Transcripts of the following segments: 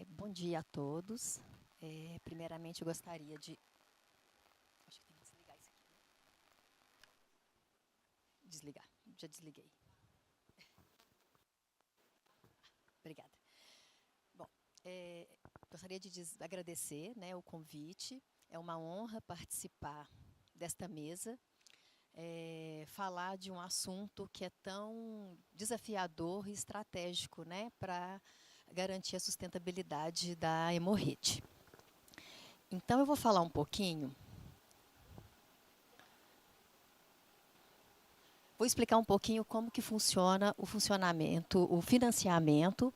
Bom dia a todos. Primeiramente, eu gostaria de... Acho que tem que desligar isso aqui, né? Desligar. Já desliguei. Obrigada. Bom, gostaria de agradecer, né, o convite. É uma honra participar desta mesa, falar de um assunto que é tão desafiador e estratégico, né, para garantir a sustentabilidade da hemorrite. Então, eu vou falar um pouquinho. Vou explicar um pouquinho como que funciona o funcionamento, o financiamento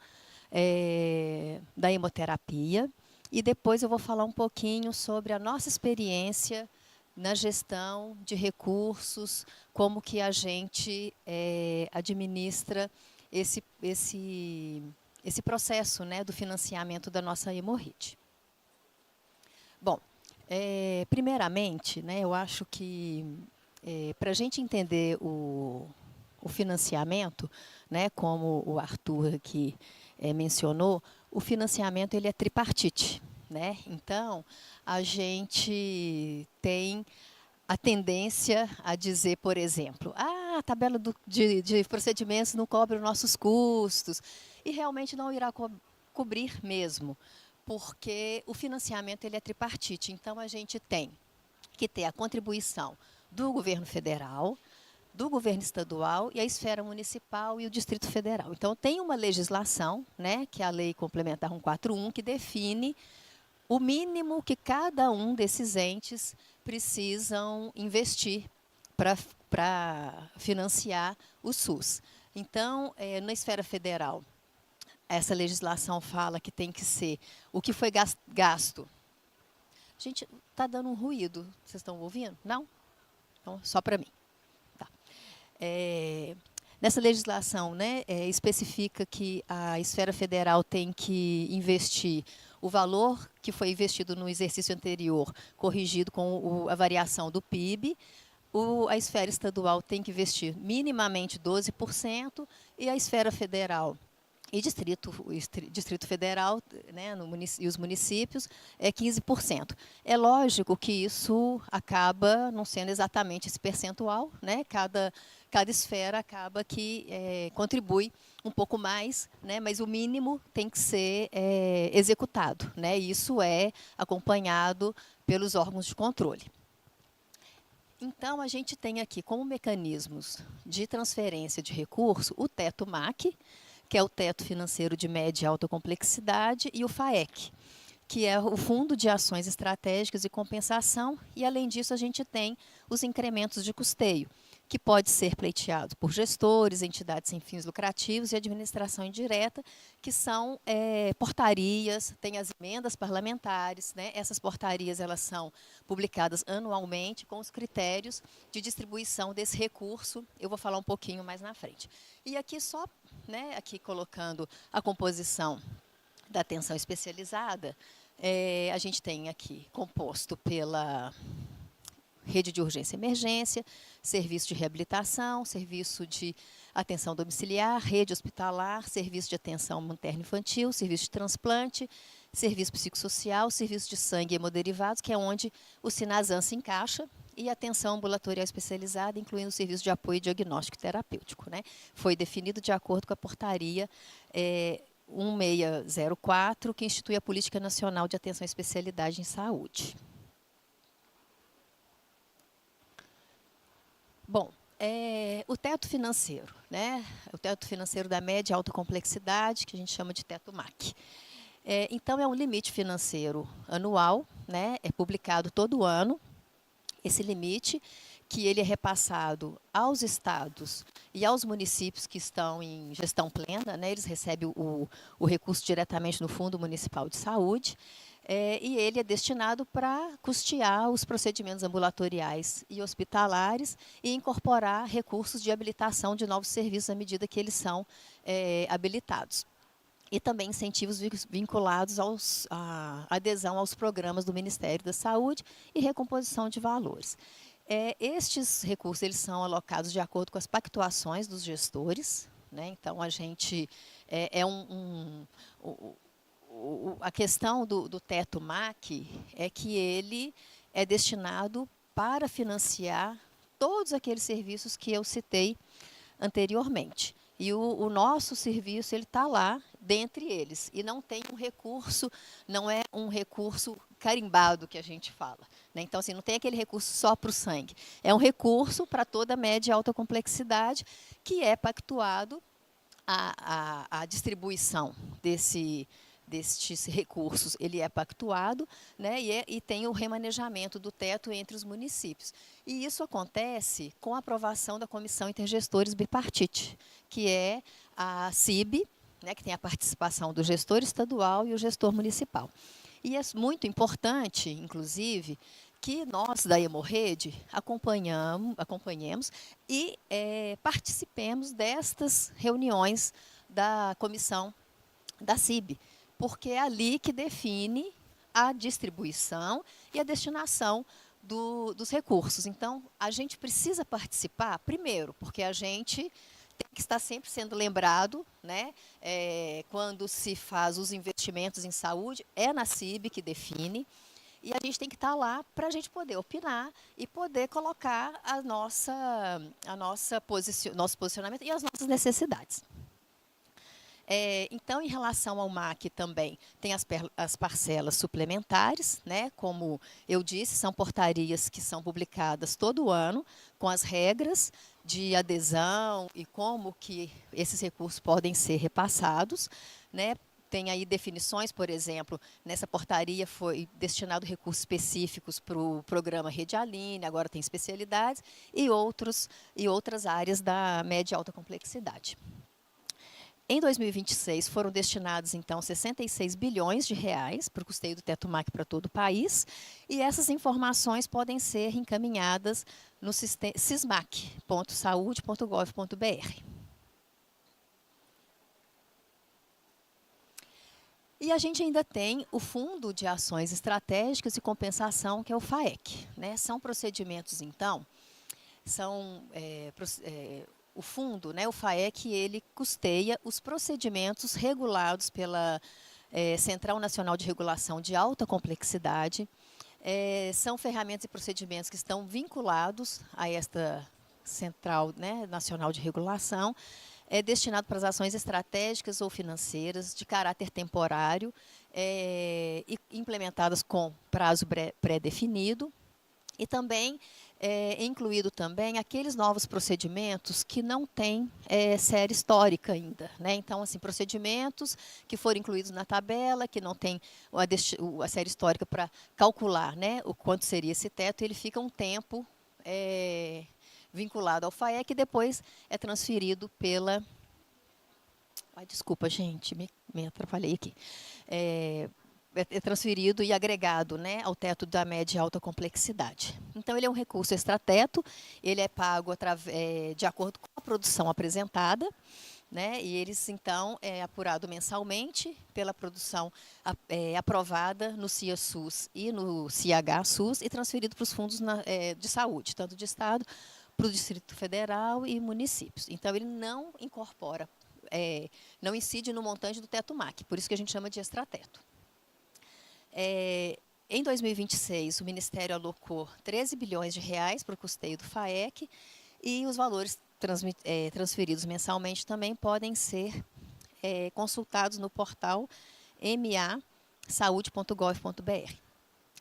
da hemoterapia. E depois eu vou falar um pouquinho sobre a nossa experiência na gestão de recursos, como que a gente administra esse processo, né, do financiamento da nossa hemorrite. Bom, primeiramente, né, eu acho que para a gente entender o financiamento, né, como o Arthur aqui mencionou, o financiamento ele é tripartite. Né? Então, a gente tem a tendência a dizer, por exemplo, a tabela de procedimentos não cobre os nossos custos, e realmente não irá cobrir mesmo, porque o financiamento ele é tripartite. Então, a gente tem que ter a contribuição do governo federal, do governo estadual e a esfera municipal e o Distrito Federal. Então, tem uma legislação, né, que é a Lei Complementar 141, que define o mínimo que cada um desses entes precisam investir para financiar o SUS. Então, na esfera federal, essa legislação fala que tem que ser o que foi gasto. Gente, está dando um ruído. Vocês estão ouvindo? Não? Então, só para mim. Tá. Nessa legislação, né, especifica que a esfera federal tem que investir o valor que foi investido no exercício anterior, corrigido com a variação do PIB. A esfera estadual tem que investir minimamente 12% e a esfera federal e Distrito Federal, né, e os municípios, é 15%. É lógico que isso acaba não sendo exatamente esse percentual, né? Cada esfera acaba que contribui um pouco mais, né? Mas o mínimo tem que ser executado. Né? Isso é acompanhado pelos órgãos de controle. Então, a gente tem aqui como mecanismos de transferência de recurso o teto MAC, que é o teto financeiro de média e alta complexidade, e o FAEC, que é o Fundo de Ações Estratégicas e Compensação, e além disso a gente tem os incrementos de custeio, que pode ser pleiteado por gestores, entidades sem fins lucrativos e administração indireta, que são portarias, tem as emendas parlamentares, né? Essas portarias elas são publicadas anualmente com os critérios de distribuição desse recurso, eu vou falar um pouquinho mais na frente. E aqui só, né, aqui colocando a composição da atenção especializada, a gente tem aqui composto pela rede de urgência e emergência, serviço de reabilitação, serviço de atenção domiciliar, rede hospitalar, serviço de atenção materno-infantil, serviço de transplante, serviço psicossocial, serviço de sangue e hemoderivados, que é onde o Sinazam se encaixa, e atenção ambulatorial especializada, incluindo o serviço de apoio diagnóstico terapêutico. Né? Foi definido de acordo com a portaria 1604, que institui a Política Nacional de Atenção e Especialidade em Saúde. Bom, o teto financeiro, né? O teto financeiro da média e alta complexidade, que a gente chama de teto MAC. Então, é um limite financeiro anual, né? É publicado todo ano, esse limite, que ele é repassado aos estados e aos municípios que estão em gestão plena, né? Eles recebem o recurso diretamente no Fundo Municipal de Saúde, e ele é destinado para custear os procedimentos ambulatoriais e hospitalares e incorporar recursos de habilitação de novos serviços à medida que eles são habilitados. E também incentivos vinculados à adesão aos programas do Ministério da Saúde e recomposição de valores. Estes recursos eles são alocados de acordo com as pactuações dos gestores. Né? Então, a gente a questão do teto MAC é que ele é destinado para financiar todos aqueles serviços que eu citei anteriormente. E o nosso serviço ele está lá dentre eles e não tem um recurso, não é um recurso carimbado que a gente fala, né? Então, assim, não tem aquele recurso só para o sangue. É um recurso para toda média e alta complexidade que é pactuado a distribuição destes recursos, ele é pactuado, né, e tem o remanejamento do teto entre os municípios. E isso acontece com a aprovação da Comissão Intergestores Bipartite, que é a CIB, né, que tem a participação do gestor estadual e o gestor municipal. E é muito importante, inclusive, que nós da Hemorrede acompanhemos e participemos destas reuniões da comissão da CIB, porque é ali que define a distribuição e a destinação dos recursos. Então, a gente precisa participar, primeiro, porque a gente tem que estar sempre sendo lembrado, né? Quando se faz os investimentos em saúde, é na CIB que define, e a gente tem que estar lá para a gente poder opinar e poder colocar nosso posicionamento e as nossas necessidades. Então, em relação ao MAC também, tem as parcelas suplementares, né? Como eu disse, são portarias que são publicadas todo ano, com as regras de adesão e como que esses recursos podem ser repassados, né? Tem aí definições, por exemplo, nessa portaria foi destinado recursos específicos para o programa Rede Aline, agora tem especialidades, e outras áreas da média e alta complexidade. Em 2026, foram destinados, então, 66 bilhões de reais para o custeio do teto MAC para todo o país, e essas informações podem ser encaminhadas no sismac.saude.gov.br. E a gente ainda tem o Fundo de Ações Estratégicas e Compensação, que é o FAEC, né? São procedimentos, então, o fundo, né, o FAEC, ele custeia os procedimentos regulados pela Central Nacional de Regulação de Alta Complexidade. São ferramentas e procedimentos que estão vinculados a esta Central, né, Nacional de Regulação, destinado para as ações estratégicas ou financeiras de caráter temporário e implementadas com prazo pré-definido. E também incluído também aqueles novos procedimentos que não têm série histórica ainda, né? Então, assim, procedimentos que foram incluídos na tabela, que não tem a série histórica para calcular, né, o quanto seria esse teto, ele fica um tempo vinculado ao FAEC e depois é transferido pela... Ai, desculpa, gente, me atrapalhei aqui. É transferido e agregado, né, ao teto da média e alta complexidade. Então, ele é um recurso extrateto, ele é pago de acordo com a produção apresentada, né, e eles, então, é apurado mensalmente pela produção aprovada no CIA-SUS e no CIH-SUS e transferido para os fundos de saúde, tanto de Estado, para o Distrito Federal e municípios. Então, ele não incorpora, não incide no montante do teto MAC, por isso que a gente chama de extrateto. Em 2026, o Ministério alocou 13 bilhões de reais para o custeio do FAEC e os valores transferidos mensalmente também podem ser consultados no portal masaude.gov.br.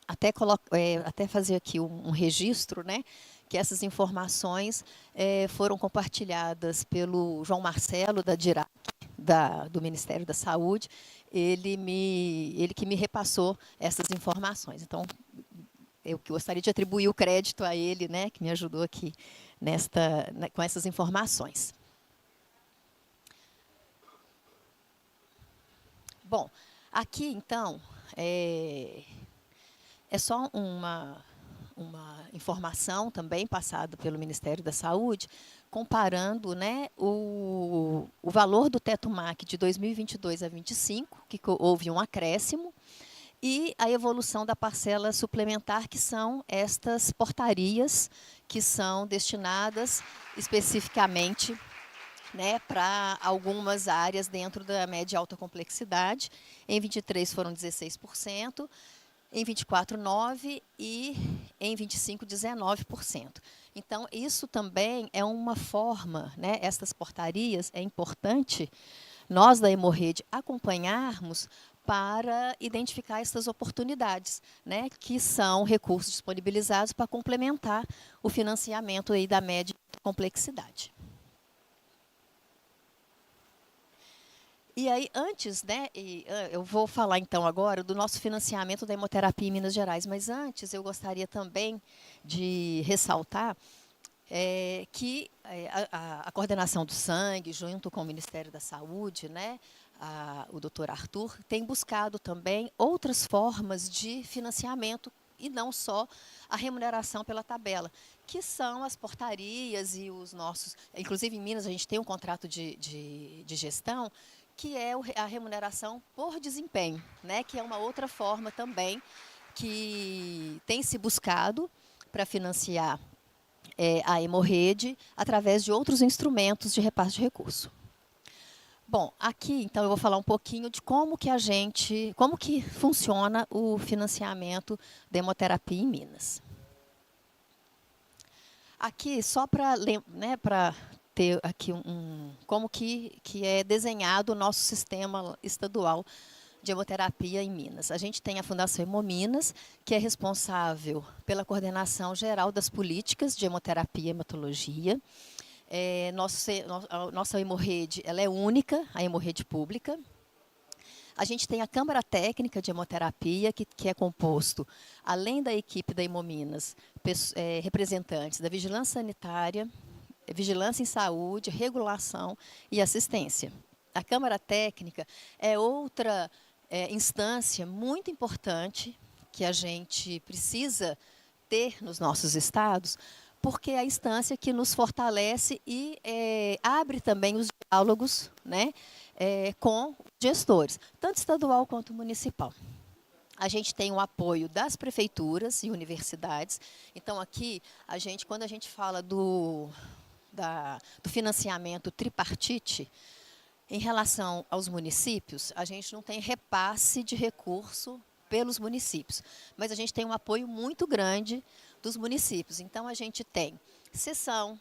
Até fazer aqui um registro, né, que essas informações foram compartilhadas pelo João Marcelo, da DIRAC, do Ministério da Saúde, ele que me repassou essas informações. Então, eu gostaria de atribuir o crédito a ele, né, que me ajudou aqui com essas informações. Bom, aqui, então, é só uma informação também passada pelo Ministério da Saúde, comparando, né, o valor do teto MAC de 2022 a 2025, que houve um acréscimo, e a evolução da parcela suplementar, que são estas portarias que são destinadas especificamente né, para algumas áreas dentro da média e alta complexidade. Em 23 foram 16%, em 24, 9% e em 25, 19%. Então, isso também é uma forma, né, essas portarias, é importante nós da Hemorrede acompanharmos para identificar essas oportunidades, né, que são recursos disponibilizados para complementar o financiamento aí da média complexidade. E aí, antes, né, eu vou falar então agora do nosso financiamento da hemoterapia em Minas Gerais, mas antes eu gostaria também de ressaltar que a coordenação do sangue, junto com o Ministério da Saúde, né, o doutor Arthur, tem buscado também outras formas de financiamento e não só a remuneração pela tabela, que são as portarias e os nossos... Inclusive, em Minas, a gente tem um contrato de gestão, que é a remuneração por desempenho, né, que é uma outra forma também que tem se buscado para financiar a Hemorrede através de outros instrumentos de repasse de recurso. Bom, aqui então eu vou falar um pouquinho de como que funciona o financiamento da hemoterapia em Minas. Aqui só para, né, para ter aqui como que é desenhado o nosso sistema estadual de hemoterapia em Minas. A gente tem a Fundação Hemominas, que é responsável pela coordenação geral das políticas de hemoterapia e hematologia. Nossa hemorrede, ela é única, a hemorrede pública. A gente tem a Câmara Técnica de Hemoterapia, que é composto, além da equipe da Hemominas, representantes da Vigilância Sanitária, Vigilância em Saúde, Regulação e Assistência. A Câmara Técnica é outra instância muito importante que a gente precisa ter nos nossos estados, porque é a instância que nos fortalece e abre também os diálogos, né, com gestores, tanto estadual quanto municipal. A gente tem o apoio das prefeituras e universidades. Então, aqui, quando a gente fala do financiamento tripartite, em relação aos municípios, a gente não tem repasse de recurso pelos municípios, mas a gente tem um apoio muito grande dos municípios. Então, a gente tem cessão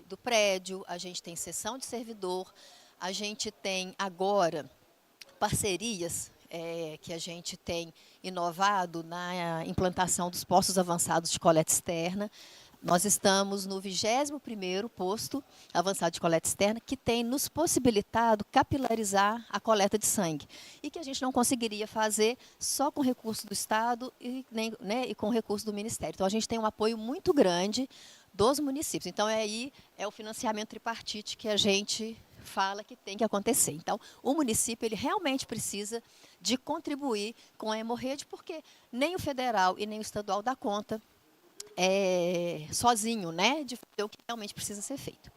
do prédio, a gente tem cessão de servidor, a gente tem agora parcerias que a gente tem inovado na implantação dos postos avançados de coleta externa. Nós estamos no 21º posto avançado de coleta externa, que tem nos possibilitado capilarizar a coleta de sangue, e que a gente não conseguiria fazer só com recurso do Estado e com recurso do Ministério. Então, a gente tem um apoio muito grande dos municípios. Então, aí é o financiamento tripartite que a gente fala que tem que acontecer. Então, o município ele realmente precisa de contribuir com a hemorrede, porque nem o federal e nem o estadual dá conta sozinho, né, de fazer o que realmente precisa ser feito.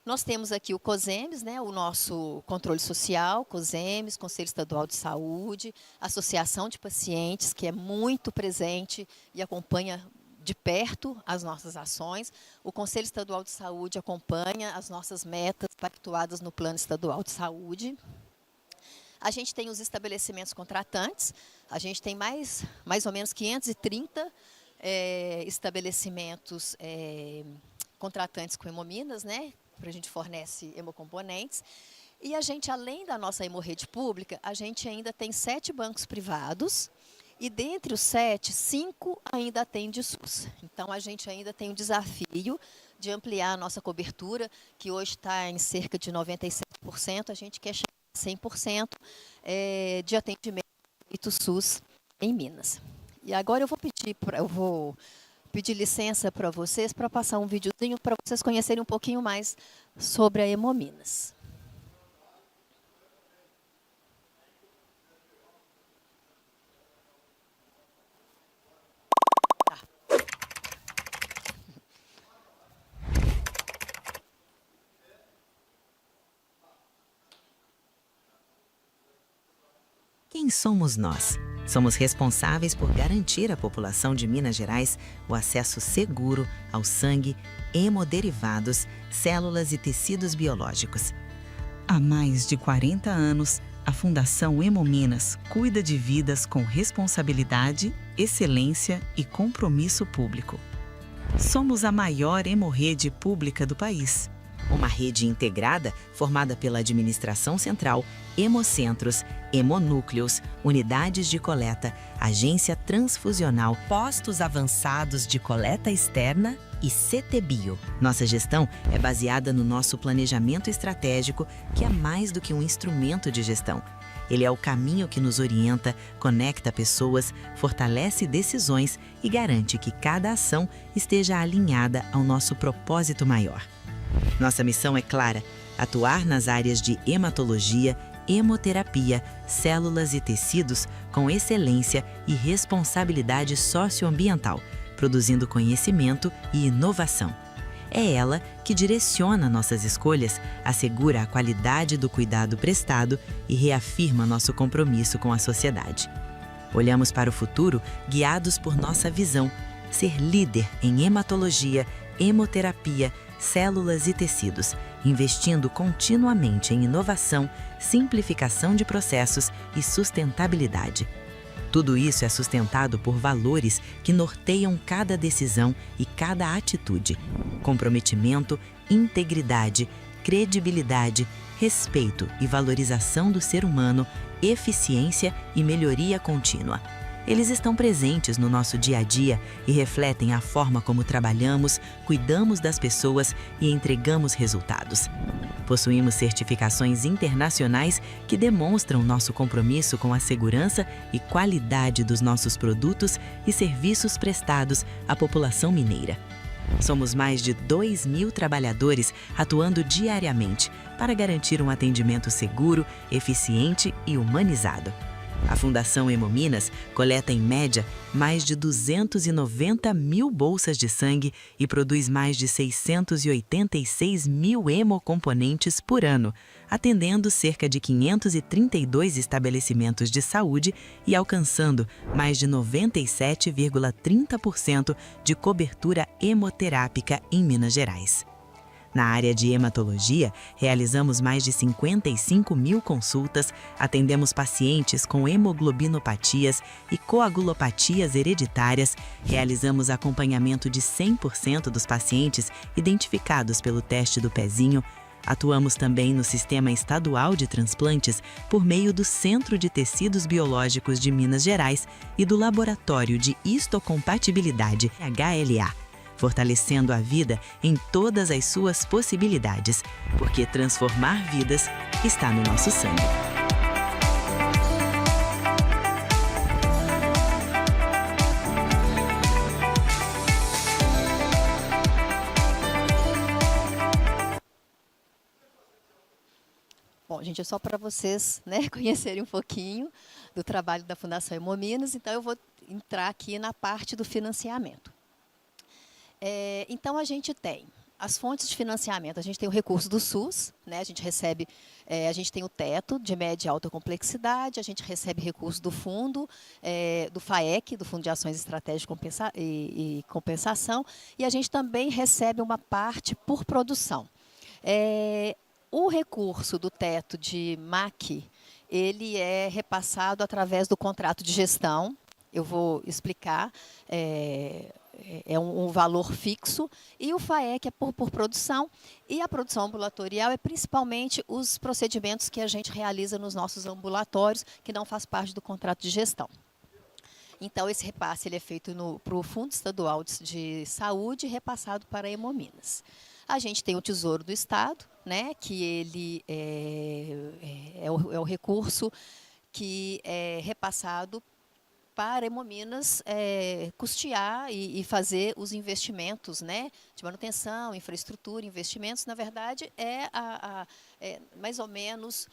Nós temos aqui o COSEMES, né, o nosso controle social, COSEMES, Conselho Estadual de Saúde, Associação de Pacientes, que é muito presente e acompanha de perto as nossas ações. O Conselho Estadual de Saúde acompanha as nossas metas pactuadas no Plano Estadual de Saúde. A gente tem os estabelecimentos contratantes, a gente tem mais ou menos 530 estabelecimentos contratantes com Hemominas, né? Para a gente fornece hemocomponentes. E a gente, além da nossa hemorrede pública, a gente ainda tem 7 bancos privados, e dentre os 7, 5 ainda atendem SUS. Então, a gente ainda tem o desafio de ampliar a nossa cobertura, que hoje está em cerca de 97%, a gente quer chegar a 100% de atendimento SUS em Minas. E agora eu vou pedir licença para vocês para passar um videozinho para vocês conhecerem um pouquinho mais sobre a Hemominas. Quem somos nós? Somos responsáveis por garantir à população de Minas Gerais o acesso seguro ao sangue, hemoderivados, células e tecidos biológicos. Há mais de 40 anos, a Fundação Hemominas cuida de vidas com responsabilidade, excelência e compromisso público. Somos a maior hemorrede pública do país. Uma rede integrada formada pela administração central, hemocentros, hemonúcleos, unidades de coleta, agência transfusional, postos avançados de coleta externa e CTBio. Nossa gestão é baseada no nosso planejamento estratégico, que é mais do que um instrumento de gestão. Ele é o caminho que nos orienta, conecta pessoas, fortalece decisões e garante que cada ação esteja alinhada ao nosso propósito maior. Nossa missão é clara: atuar nas áreas de hematologia, hemoterapia, células e tecidos com excelência e responsabilidade socioambiental, produzindo conhecimento e inovação. É ela que direciona nossas escolhas, assegura a qualidade do cuidado prestado e reafirma nosso compromisso com a sociedade. Olhamos para o futuro guiados por nossa visão: ser líder em hematologia, hemoterapia, células e tecidos, investindo continuamente em inovação, simplificação de processos e sustentabilidade. Tudo isso é sustentado por valores que norteiam cada decisão e cada atitude: comprometimento, integridade, credibilidade, respeito e valorização do ser humano, eficiência e melhoria contínua. Eles estão presentes no nosso dia a dia e refletem a forma como trabalhamos, cuidamos das pessoas e entregamos resultados. Possuímos certificações internacionais que demonstram nosso compromisso com a segurança e qualidade dos nossos produtos e serviços prestados à população mineira. Somos mais de 2.000 trabalhadores atuando diariamente para garantir um atendimento seguro, eficiente e humanizado. A Fundação Hemominas coleta, em média, mais de 290 mil bolsas de sangue e produz mais de 686 mil hemocomponentes por ano, atendendo cerca de 532 estabelecimentos de saúde e alcançando mais de 97,30% de cobertura hemoterápica em Minas Gerais. Na área de hematologia, realizamos mais de 55 mil consultas, atendemos pacientes com hemoglobinopatias e coagulopatias hereditárias, realizamos acompanhamento de 100% dos pacientes identificados pelo teste do pezinho, atuamos também no Sistema Estadual de Transplantes por meio do Centro de Tecidos Biológicos de Minas Gerais e do Laboratório de Histocompatibilidade, HLA, fortalecendo a vida em todas as suas possibilidades, porque transformar vidas está no nosso sangue. Bom, gente, é só para vocês, né, conhecerem um pouquinho do trabalho da Fundação Hemominas, então eu vou entrar aqui na parte do financiamento. Então, a gente tem as fontes de financiamento, a gente tem o recurso do SUS, né, a gente recebe, a gente tem o teto de média e alta complexidade, a gente recebe recurso do fundo, do FAEC, do Fundo de Ações Estratégicas e Compensação, e a gente também recebe uma parte por produção. O recurso do teto de MAC, ele é repassado através do contrato de gestão, eu vou explicar, é um valor fixo, e o FAEC é por produção, e a produção ambulatorial é principalmente os procedimentos que a gente realiza nos nossos ambulatórios, que não faz parte do contrato de gestão. Então, esse repasse ele é feito para o Fundo Estadual de Saúde e repassado para a Hemominas. A gente tem o Tesouro do Estado, né, que ele é o recurso que é repassado para a Hemominas custear e fazer os investimentos, né, de manutenção, infraestrutura, investimentos. Na verdade, mais ou menos,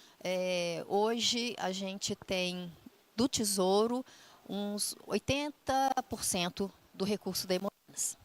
hoje a gente tem do Tesouro uns 80% do recurso da Hemominas.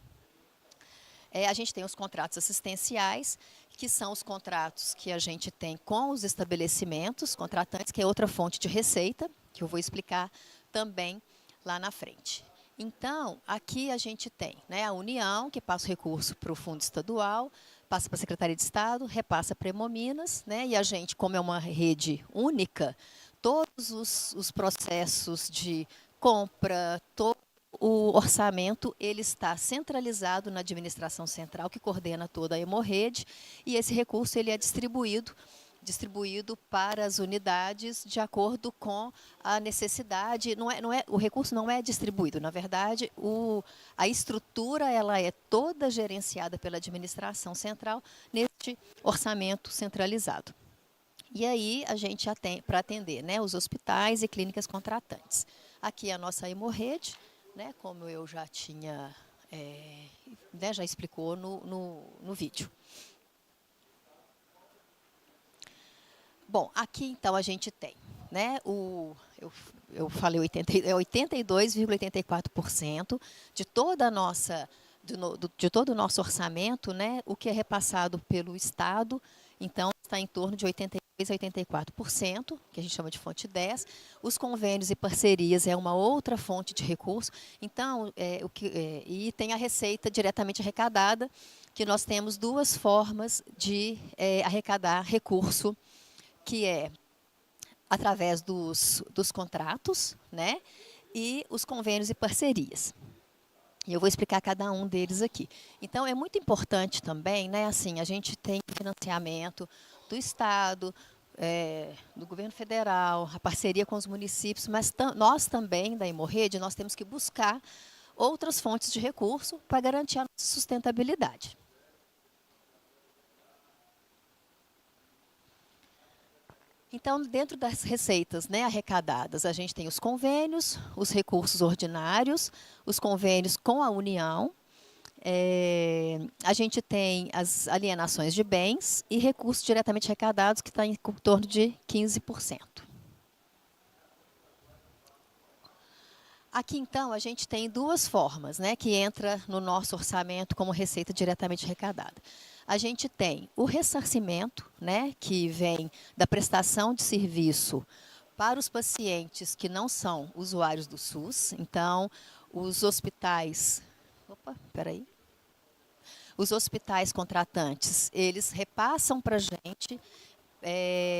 A gente tem os contratos assistenciais, que são os contratos que a gente tem com os estabelecimentos contratantes, que é outra fonte de receita, que eu vou explicar também lá na frente. Então, aqui a gente tem, né, a União, que passa o recurso para o Fundo Estadual, passa para a Secretaria de Estado, repassa para a Hemominas, né, e a gente, como é uma rede única, todos os processos de compra, todo o orçamento, ele está centralizado na administração central, que coordena toda a Hemorrede, e esse recurso ele é distribuído para as unidades de acordo com a necessidade. O recurso não é distribuído, na verdade, a estrutura ela é toda gerenciada pela administração central neste orçamento centralizado. E aí a gente tem para atender, né, os hospitais e clínicas contratantes. Aqui a nossa Hemorrede, né, como eu já tinha, né, já explicou no vídeo. Bom, aqui então a gente tem, né, eu falei 82,84% de toda a nossa, de todo o nosso orçamento, né, o que é repassado pelo Estado, então está em torno de 82 a 84%, que a gente chama de fonte 10. Os convênios e parcerias é uma outra fonte de recurso. Então, e tem a receita diretamente arrecadada, que nós temos duas formas de arrecadar recurso, que é através dos contratos, né, e os convênios e parcerias. E eu vou explicar cada um deles aqui. Então, é muito importante também, né, assim, a gente tem financiamento do Estado, do governo federal, a parceria com os municípios, mas nós também, da Hemorrede, nós temos que buscar outras fontes de recurso para garantir a nossa sustentabilidade. Então, dentro das receitas, né, arrecadadas, a gente tem os convênios, os recursos ordinários, os convênios com a União, a gente tem as alienações de bens e recursos diretamente arrecadados, que está em torno de 15%. Aqui, então, a gente tem duas formas, né, que entra no nosso orçamento como receita diretamente arrecadada. A gente tem o ressarcimento, né, que vem da prestação de serviço para os pacientes que não são usuários do SUS. Então, os hospitais... Opa, peraí. Os hospitais contratantes, eles repassam para a gente,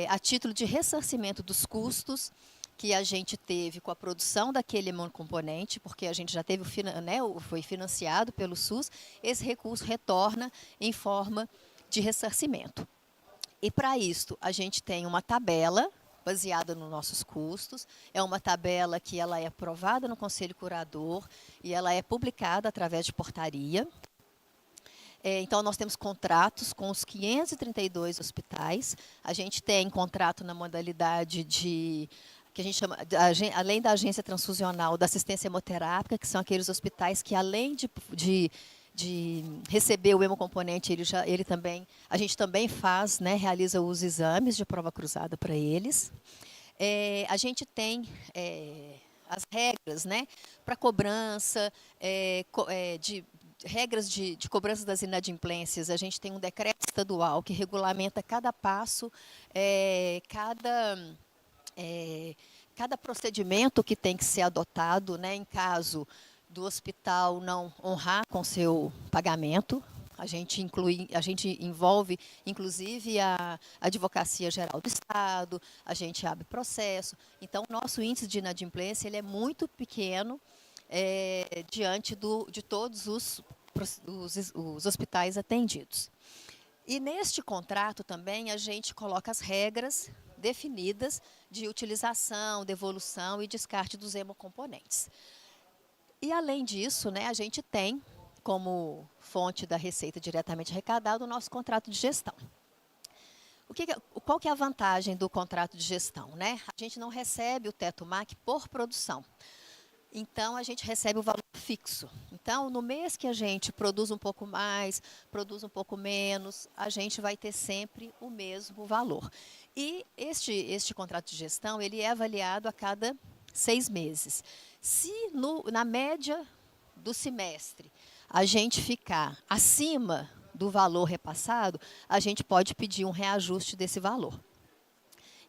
a título de ressarcimento dos custos que a gente teve com a produção daquele imunocomponente, porque a gente já teve, né, foi financiado pelo SUS, esse recurso retorna em forma de ressarcimento. E para isso, a gente tem uma tabela baseada nos nossos custos, é uma tabela que ela é aprovada no Conselho Curador e ela é publicada através de portaria. Então, nós temos contratos com os 532 hospitais, a gente tem contrato na modalidade de... que a gente chama, além da agência transfusional, da assistência hemoterápica, que são aqueles hospitais que, além de receber o hemocomponente, a gente também faz, né, realiza os exames de prova cruzada para eles. A gente tem as regras, né, para cobrança, regras de cobrança das inadimplências. A gente tem um decreto estadual que regulamenta cada passo, cada procedimento que tem que ser adotado, né, em caso do hospital não honrar com seu pagamento. A gente envolve, inclusive, a Advocacia Geral do Estado, a gente abre processo. Então, o nosso índice de inadimplência ele é muito pequeno diante de todos os hospitais atendidos. E neste contrato também a gente coloca as regras definidas de utilização, devolução e descarte dos hemocomponentes. E além disso, né, a gente tem como fonte da receita diretamente arrecadada o nosso contrato de gestão. Qual que é a vantagem do contrato de gestão, né? A gente não recebe o teto MAC por produção. Então, a gente recebe o valor fixo. Então, no mês que a gente produz um pouco mais, produz um pouco menos, a gente vai ter sempre o mesmo valor. E este contrato de gestão, ele é avaliado a cada 6 meses. Se na média do semestre a gente ficar acima do valor repassado, a gente pode pedir um reajuste desse valor.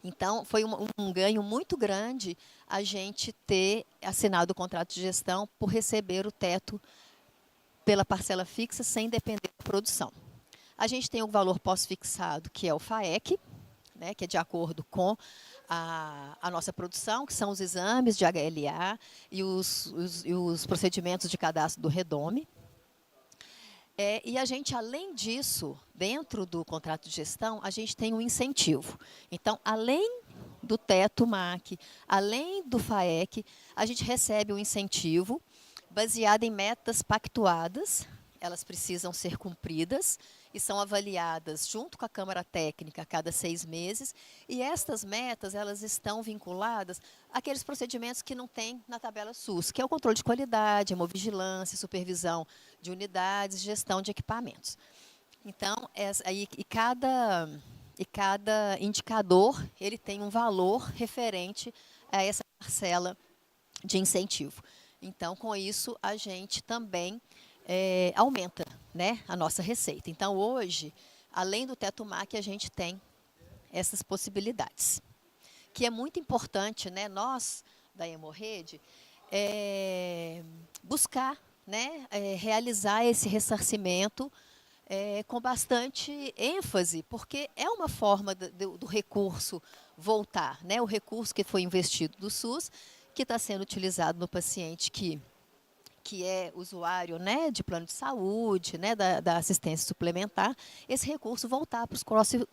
Então, foi um ganho muito grande a gente ter assinado o contrato de gestão por receber o teto pela parcela fixa sem depender da produção. A gente tem o valor pós-fixado, que é o FAEC, né, que é de acordo com a nossa produção, que são os exames de HLA e os procedimentos de cadastro do REDOME. E a gente, além disso, dentro do contrato de gestão, a gente tem um incentivo. Então, além do teto MAC, além do FAEC, a gente recebe um incentivo baseado em metas pactuadas. Elas precisam ser cumpridas e são avaliadas junto com a Câmara Técnica a cada 6 meses. E estas metas, elas estão vinculadas àqueles procedimentos que não tem na tabela SUS, que é o controle de qualidade, hemovigilância, supervisão de unidades, gestão de equipamentos. Então, cada indicador ele tem um valor referente a essa parcela de incentivo. Então, com isso, a gente também aumenta, né, a nossa receita. Então, hoje, além do teto MAC, a gente tem essas possibilidades, que é muito importante, né, nós da Hemorrede buscar, né, realizar esse ressarcimento com bastante ênfase, porque é uma forma do recurso voltar, né, o recurso que foi investido do SUS, que está sendo utilizado no paciente que é usuário, né, de plano de saúde, né, da assistência suplementar, esse recurso voltar para os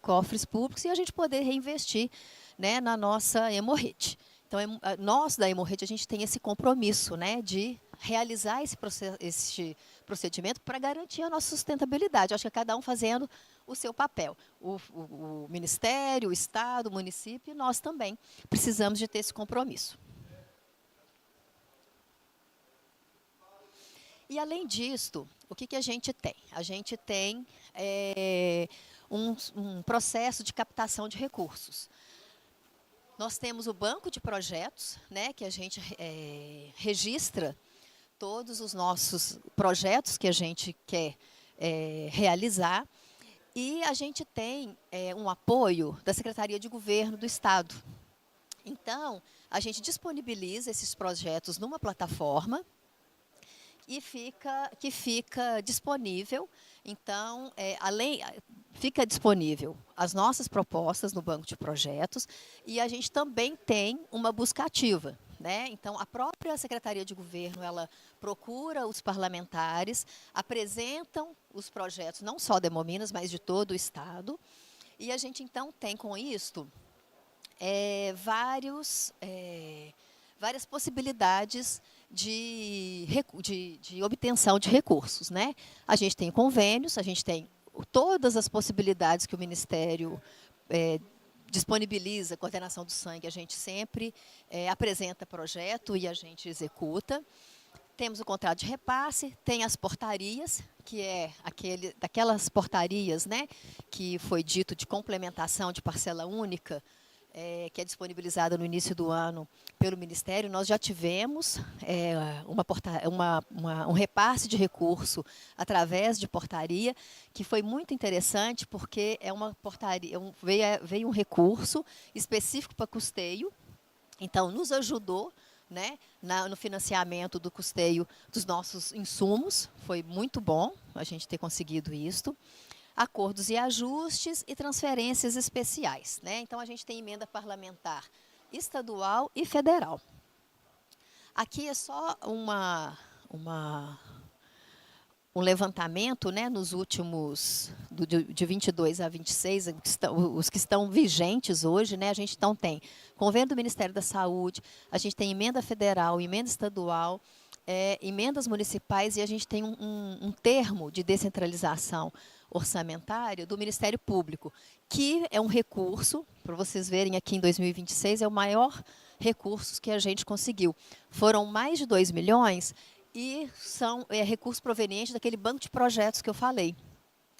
cofres públicos e a gente poder reinvestir, né, na nossa Hemorrede. Então, nós da Hemorrede, a gente tem esse compromisso, né, de realizar esse procedimento para garantir a nossa sustentabilidade. Acho que cada um fazendo o seu papel. O Ministério, o Estado, o município e nós também precisamos de ter esse compromisso. E, além disto, o que a gente tem? A gente tem um processo de captação de recursos. Nós temos o banco de projetos, né, que a gente registra todos os nossos projetos que a gente quer realizar. E a gente tem um apoio da Secretaria de Governo do Estado. Então, a gente disponibiliza esses projetos numa plataforma e fica disponível. Então, fica disponível as nossas propostas no banco de projetos e a gente também tem uma busca ativa, né? Então, a própria Secretaria de Governo, ela procura os parlamentares, apresentam os projetos, não só da Hemominas, mas de todo o Estado. E a gente, então, tem com isto várias possibilidades de obtenção de recursos, né? A gente tem convênios, a gente tem todas as possibilidades que o Ministério disponibiliza, coordenação do sangue, a gente sempre apresenta projeto e a gente executa. Temos o contrato de repasse, tem as portarias, que é daquelas portarias, né, que foi dito de complementação de parcela única, que é disponibilizada no início do ano pelo Ministério. Nós já tivemos um repasse de recurso através de portaria, que foi muito interessante, porque é uma portaria, veio um recurso específico para custeio, então nos ajudou, né, no financiamento do custeio dos nossos insumos. Foi muito bom a gente ter conseguido isto. Acordos e ajustes e transferências especiais, né? Então, a gente tem emenda parlamentar estadual e federal. Aqui é só um levantamento, né, nos últimos, de 22 a 26, os que estão vigentes hoje, né? A gente então tem convênio do Ministério da Saúde, a gente tem emenda federal, emenda estadual, emendas municipais, e a gente tem um termo de descentralização orçamentária do Ministério Público, que é um recurso, para vocês verem aqui em 2026, é o maior recurso que a gente conseguiu. Foram mais de 2 milhões e são recursos provenientes daquele banco de projetos que eu falei.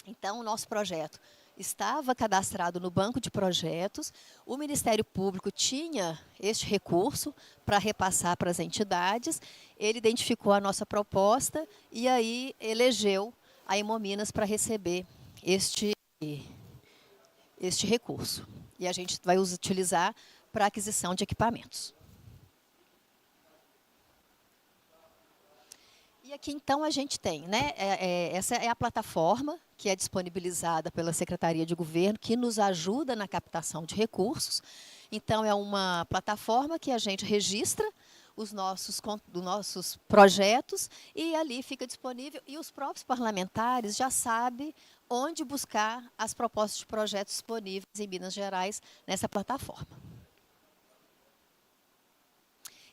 Então, o nosso projeto estava cadastrado no banco de projetos, o Ministério Público tinha este recurso para repassar para as entidades, ele identificou a nossa proposta e aí elegeu a Hemominas para receber este recurso. E a gente vai utilizar para aquisição de equipamentos. E aqui, então, a gente tem, né, essa é a plataforma que é disponibilizada pela Secretaria de Governo, que nos ajuda na captação de recursos. Então, é uma plataforma que a gente registra os nossos projetos e ali fica disponível. E os próprios parlamentares já sabem onde buscar as propostas de projetos disponíveis em Minas Gerais nessa plataforma.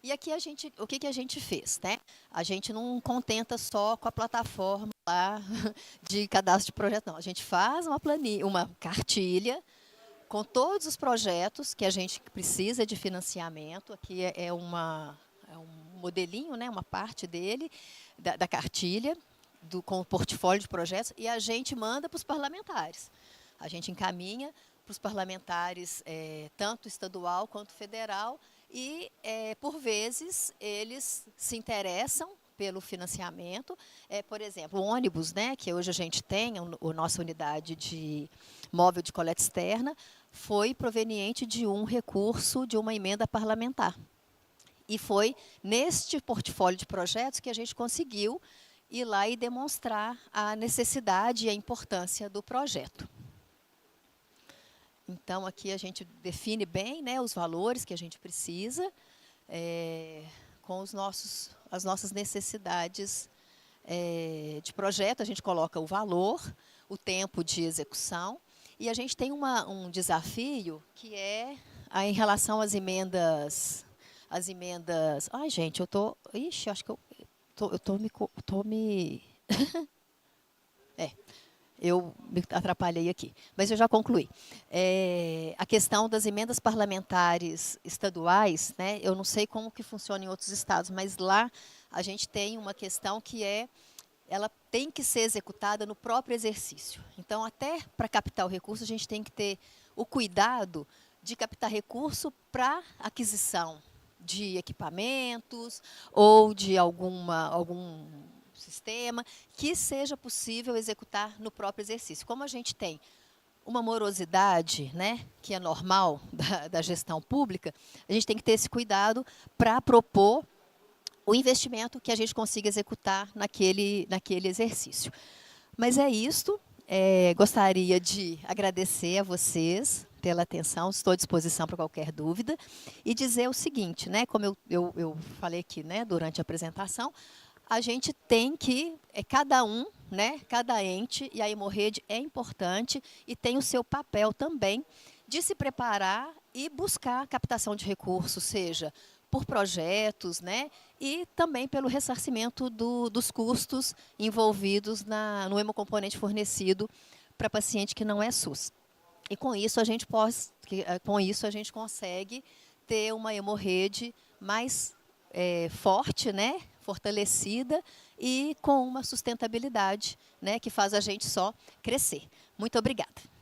E aqui o que a gente fez, né? A gente não contenta só com a plataforma lá de cadastro de projeto, não. A gente faz uma planilha, uma cartilha com todos os projetos que a gente precisa de financiamento. Aqui é um modelinho, né? Uma parte dele, da cartilha, com o portfólio de projetos, e a gente manda para os parlamentares. A gente encaminha para os parlamentares, tanto estadual quanto federal, e, por vezes, eles se interessam pelo financiamento. Por exemplo, o ônibus, né, que hoje a gente tem, a nossa unidade de móvel de coleta externa, foi proveniente de um recurso de uma emenda parlamentar. E foi neste portfólio de projetos que a gente conseguiu ir lá e demonstrar a necessidade e a importância do projeto. Então, aqui a gente define bem, né, os valores que a gente precisa, com as nossas necessidades de projeto. A gente coloca o valor, o tempo de execução, e a gente tem um desafio que é em relação às emendas. Ai, gente, eu tô. Ixi, acho que eu me eu me atrapalhei aqui, mas eu já concluí. A questão das emendas parlamentares estaduais, né, eu não sei como que funciona em outros estados, mas lá a gente tem uma questão que ela tem que ser executada no próprio exercício. Então, até para captar o recurso, a gente tem que ter o cuidado de captar recurso para aquisição de equipamentos ou de algum sistema que seja possível executar no próprio exercício. Como a gente tem uma morosidade, né, que é normal da gestão pública, a gente tem que ter esse cuidado para propor o investimento que a gente consiga executar naquele exercício. Mas é isto. Gostaria de agradecer a vocês pela atenção, estou à disposição para qualquer dúvida, e dizer o seguinte, né, como eu falei aqui, né, durante a apresentação, a gente tem que, cada um, né, cada ente, e a Hemorrede é importante e tem o seu papel também de se preparar e buscar captação de recursos, seja por projetos, né, e também pelo ressarcimento dos custos envolvidos no hemocomponente fornecido para paciente que não é SUS. E com isso a gente consegue ter uma Hemorrede mais forte, né, fortalecida e com uma sustentabilidade, né, que faz a gente só crescer. Muito obrigada.